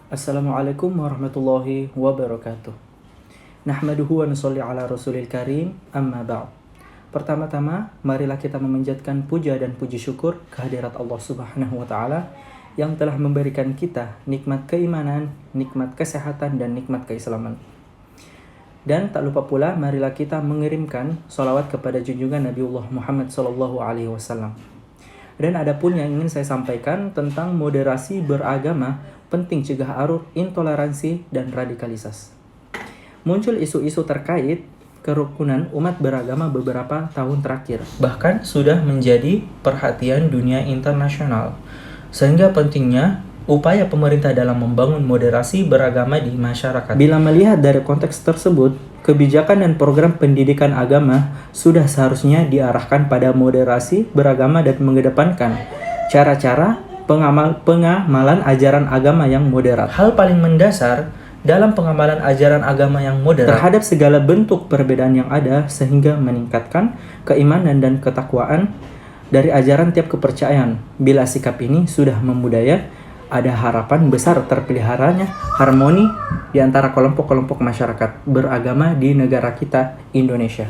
Assalamualaikum warahmatullahi wabarakatuh. Nahmaduhu wa nusolli ala rasulil karim, amma ba'd. Pertama-tama, marilah kita memanjatkan puja dan puji syukur kehadirat Allah Subhanahu wa taala yang telah memberikan kita nikmat keimanan, nikmat kesehatan dan nikmat keislaman. Dan tak lupa pula, marilah kita mengirimkan salawat kepada junjungan Nabiullah Muhammad SAW. Dan ada pun yang ingin saya sampaikan tentang moderasi beragama, penting cegah arus intoleransi dan radikalisasi. Muncul isu-isu terkait kerukunan umat beragama beberapa tahun terakhir. Bahkan sudah menjadi perhatian dunia internasional. Sehingga pentingnya upaya pemerintah dalam membangun moderasi beragama di masyarakat. Bila melihat dari konteks tersebut, kebijakan dan program pendidikan agama sudah seharusnya diarahkan pada moderasi beragama dan mengedepankan cara-cara pengamalan ajaran agama yang moderat. Hal paling mendasar dalam pengamalan ajaran agama yang moderat terhadap segala bentuk perbedaan yang ada sehingga meningkatkan keimanan dan ketakwaan dari ajaran tiap kepercayaan. Bila sikap ini sudah membudaya, ada harapan besar terpeliharanya harmoni di antara kelompok-kelompok masyarakat beragama di negara kita, Indonesia.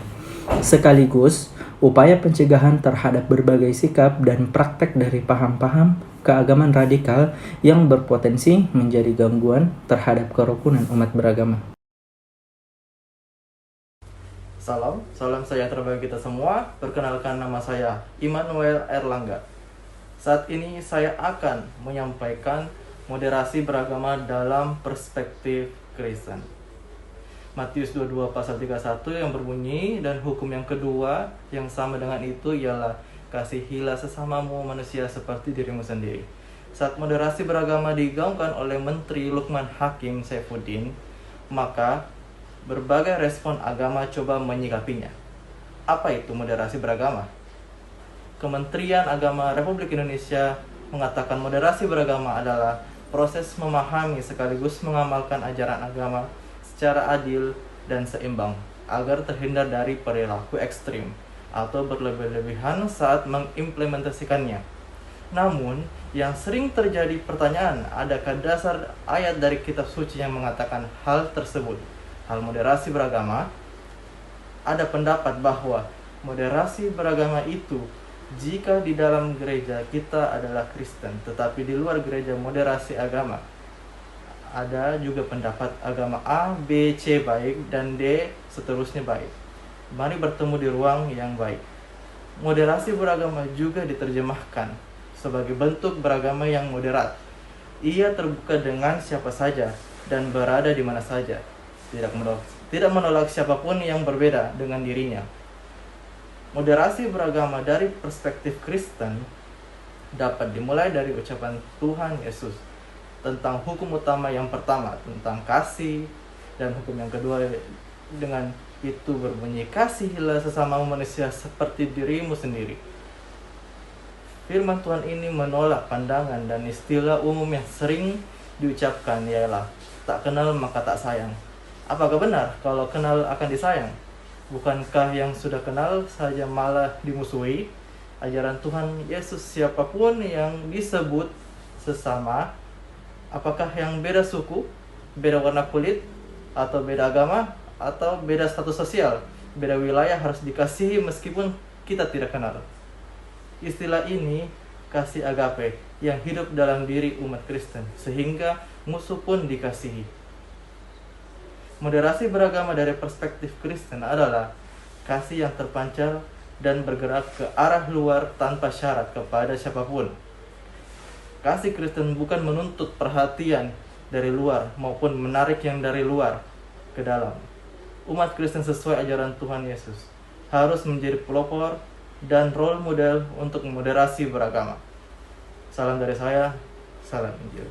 Sekaligus upaya pencegahan terhadap berbagai sikap dan praktek dari paham-paham keagamaan radikal yang berpotensi menjadi gangguan terhadap kerukunan umat beragama. Salam sejahtera bagi kita semua. Perkenalkan, nama saya Immanuel Erlangga. Saat ini saya akan menyampaikan moderasi beragama dalam perspektif Kristen. Matius 22 pasal 31 yang berbunyi, dan hukum yang kedua yang sama dengan itu ialah kasihilah sesamamu manusia seperti dirimu sendiri. Saat moderasi beragama digaungkan oleh Menteri Lukman Hakim Saifuddin, maka berbagai respon agama coba menyikapinya. Apa itu moderasi beragama? Kementerian Agama Republik Indonesia mengatakan moderasi beragama adalah proses memahami sekaligus mengamalkan ajaran agama secara adil dan seimbang agar terhindar dari perilaku ekstrim atau berlebih-lebihan saat mengimplementasikannya. Namun, yang sering terjadi pertanyaan, adakah dasar ayat dari kitab suci yang mengatakan hal tersebut? Hal moderasi beragama, ada pendapat bahwa moderasi beragama itu jika di dalam gereja kita adalah Kristen, tetapi di luar gereja moderasi agama. Ada juga pendapat agama A, B, C baik, dan D seterusnya baik. Mari bertemu di ruang yang baik. Moderasi beragama juga diterjemahkan sebagai bentuk beragama yang moderat. Ia terbuka dengan siapa saja dan berada di mana saja, tidak menolak siapapun yang berbeda dengan dirinya. Moderasi beragama dari perspektif Kristen dapat dimulai dari ucapan Tuhan Yesus tentang hukum utama yang pertama, tentang kasih, dan hukum yang kedua dengan itu berbunyi, kasihilah sesamamu manusia seperti dirimu sendiri. Firman Tuhan ini menolak pandangan dan istilah umum yang sering diucapkan, ialah tak kenal maka tak sayang. Apakah benar kalau kenal akan disayang? Bukankah yang sudah kenal saja malah dimusuhi? Ajaran Tuhan Yesus, siapapun yang disebut sesama, apakah yang beda suku, beda warna kulit, atau beda agama, atau beda status sosial, beda wilayah, harus dikasihi meskipun kita tidak kenal. Istilah ini kasih agape yang hidup dalam diri umat Kristen, sehingga musuh pun dikasihi. Moderasi beragama dari perspektif Kristen adalah kasih yang terpancar dan bergerak ke arah luar tanpa syarat kepada siapapun. Kasih Kristen bukan menuntut perhatian dari luar maupun menarik yang dari luar ke dalam. Umat Kristen sesuai ajaran Tuhan Yesus harus menjadi pelopor dan role model untuk moderasi beragama. Salam dari saya, salam Injil.